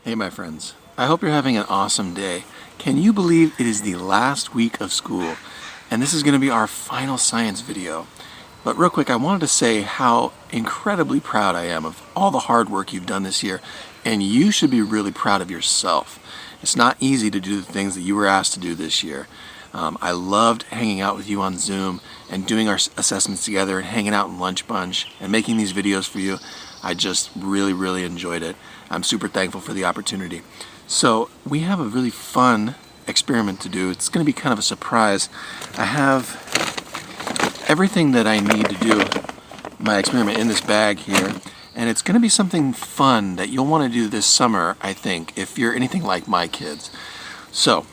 Hey my friends, I hope you're having an awesome day. Can you believe it is the last week of school and this is going to be our final science video? But real quick, I wanted to say how incredibly proud I am of all the hard work you've done this year, and you should be really proud of yourself. It's not easy to do the things that you were asked to do this year. I loved hanging out with you on Zoom and doing our assessments together and hanging out in Lunch Bunch and making these videos for you. I just really enjoyed it. I'm super thankful for the opportunity. So we have a really fun experiment to do. It's going to be kind of a surprise. I have everything that I need to do my experiment in this bag here, and it's going to be something fun that you'll want to do this summer, I think, if you're anything like my kids. So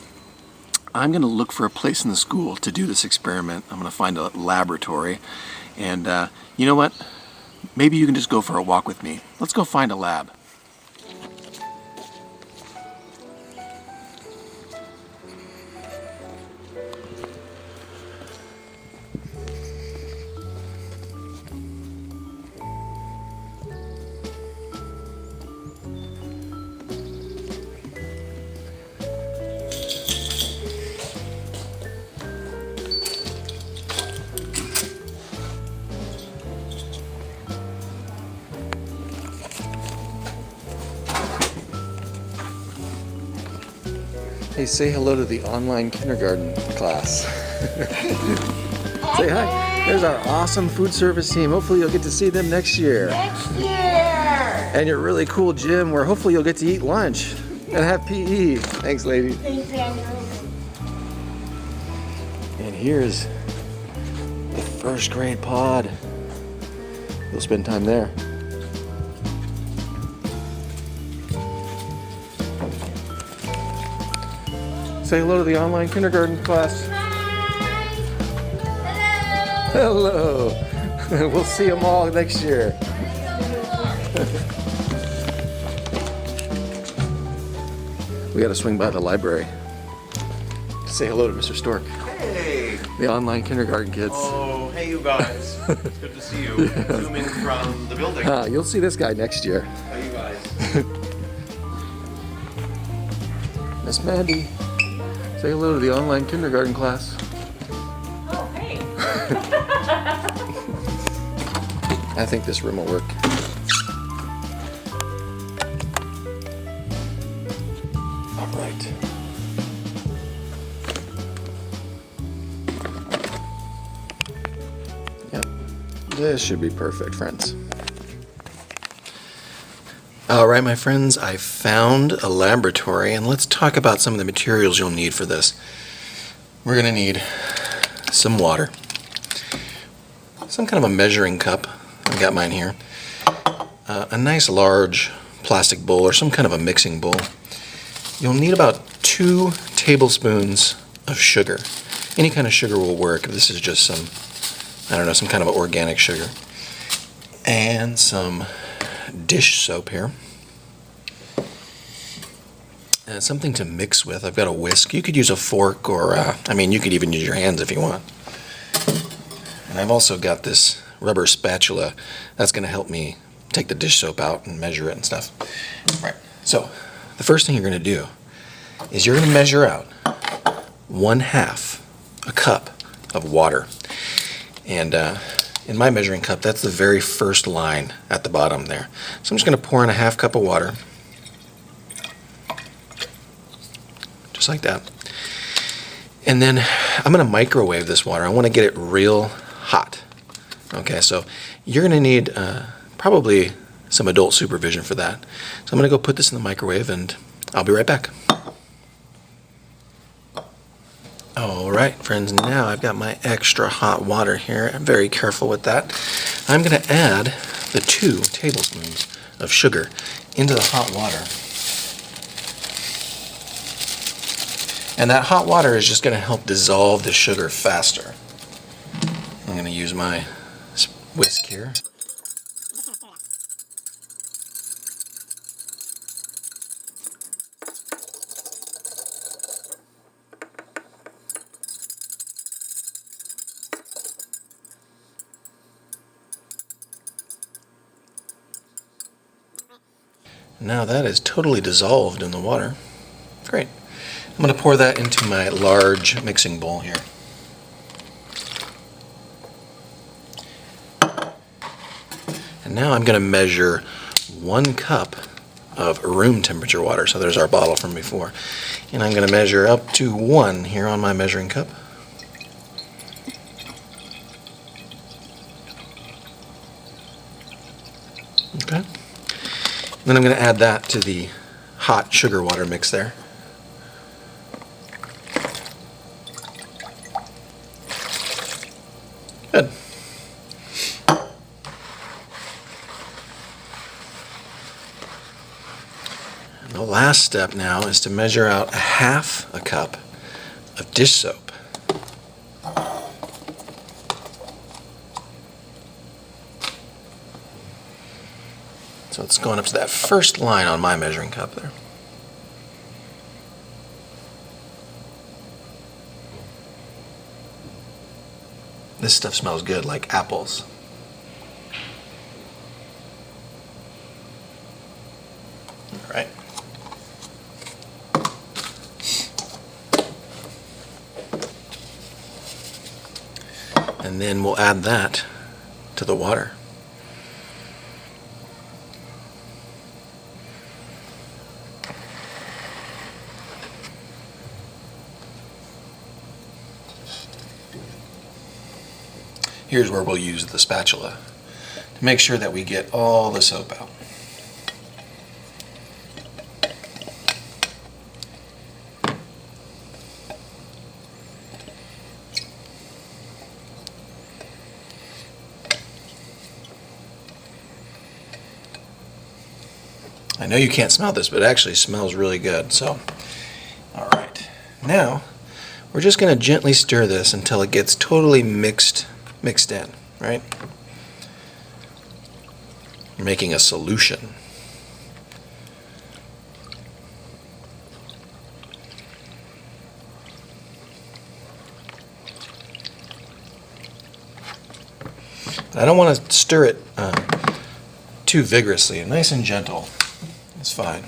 I'm going to look for a place in the school to do this experiment. I'm going to find a laboratory, and you know what? Maybe you can just go for a walk with me. Let's go find a lab. Hey, say hello to the online kindergarten class. Say hi. There's our awesome food service team. Hopefully you'll get to see them next year. Next year! And your really cool gym where hopefully you'll get to eat lunch and have PE. Thanks, lady. Thanks, Andrew. And here's the first grade pod. You'll spend time there. Say hello to the online kindergarten class. Hi! Hello. We'll see them all next year. We got to swing by the library. Say hello to Mr. Stork. Hey! The online kindergarten kids. Oh, hey you guys. It's good to see you. Zooming from the building. You'll see this guy next year. Hey you guys. Miss Mandy. Say hello to the online kindergarten class. Oh, hey! I think this room will work. All right. Yep. This should be perfect, friends. All right, my friends, I found a laboratory, and let's talk about some of the materials you'll need for this. We're going to need some water, some kind of a measuring cup. I got mine here. A nice large plastic bowl or some kind of a mixing bowl. You'll need about 2 tablespoons of sugar. Any kind of sugar will work. This is just some, I don't know, some kind of organic sugar. And some dish soap here. And something to mix with. I've got a whisk. You could use a fork or, I mean, you could even use your hands if you want. And I've also got this rubber spatula that's going to help me take the dish soap out and measure it and stuff. All right, so the first thing you're going to do is you're going to measure out 1/2 a cup of water. And in my measuring cup, that's the very first line at the bottom there. So I'm just going to pour in a 1/2 cup of water. Just like that. And then I'm going to microwave this water. I want to get it real hot. Okay, so you're going to need probably some adult supervision for that. So I'm going to go put this in the microwave and I'll be right back. Alright friends, now I've got my extra hot water here. I'm very careful with that. I'm going to add the 2 tablespoons of sugar into the hot water. And that hot water is just going to help dissolve the sugar faster. I'm going to use my whisk here. Now that is totally dissolved in the water. Great. I'm going to pour that into my large mixing bowl here. And now I'm going to measure 1 cup of room temperature water. So there's our bottle from before. And I'm going to measure up to 1 here on my measuring cup. Okay. Then I'm going to add that to the hot sugar water mix there. Good. And the last step now is to measure out 1/2 cup of dish soap. So it's going up to that first line on my measuring cup there. This stuff smells good, like apples. All right. And then we'll add that to the water. Here's where we'll use the spatula to make sure that we get all the soap out. I know you can't smell this, but it actually smells really good. So, all right. Now, we're just going to gently stir this until it gets totally mixed in, right? We're making a solution. But I don't want to stir it too vigorously. Nice and gentle is fine.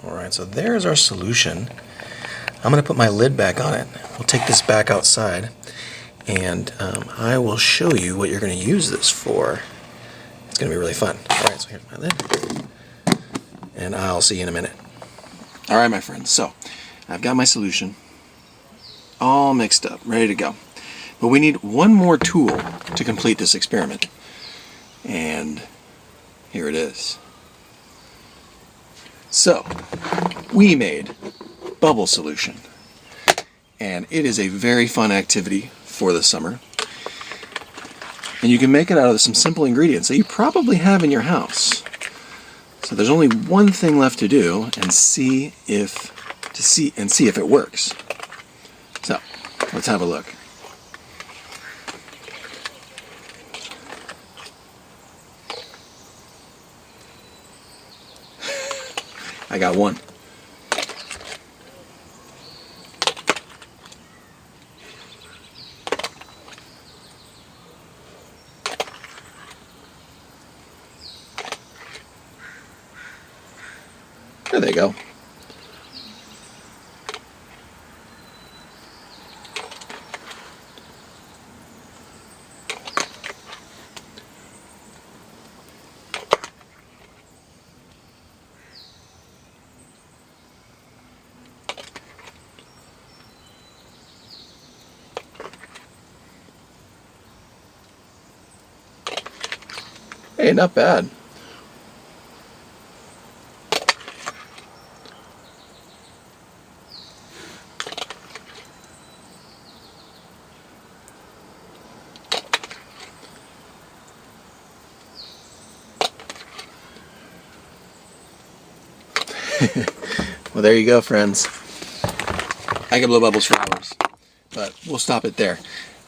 Alright, so there's our solution. I'm going to put my lid back on it. We'll take this back outside and I will show you what you're going to use this for. It's going to be really fun. Alright, so here's my lid. And I'll see you in a minute. Alright, my friends, so I've got my solution all mixed up, ready to go. But we need one more tool to complete this experiment. And here it is. So, we made bubble solution. And it is a very fun activity for the summer. And you can make it out of some simple ingredients that you probably have in your house. So there's only one thing left to do and see if it works. So, let's have a look. I got one. There they go. Hey, not bad. Well, there you go, friends. I could blow bubbles for hours, but we'll stop it there.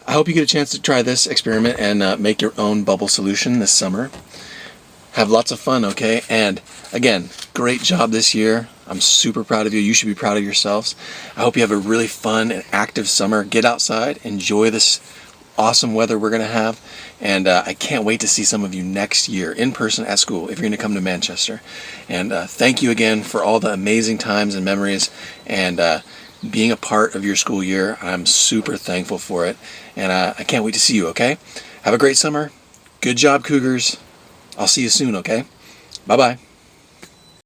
I hope you get a chance to try this experiment and make your own bubble solution this summer. Have lots of fun, okay? And again, great job this year. I'm super proud of you. You should be proud of yourselves. I hope you have a really fun and active summer. Get outside, enjoy this awesome weather we're going to have, and I can't wait to see some of you next year in person at school if you're going to come to Manchester. And thank you again for all the amazing times and memories and being a part of your school year. I'm super thankful for it, and I can't wait to see you, okay? Have a great summer. Good job, Cougars. I'll see you soon, okay? Bye-bye.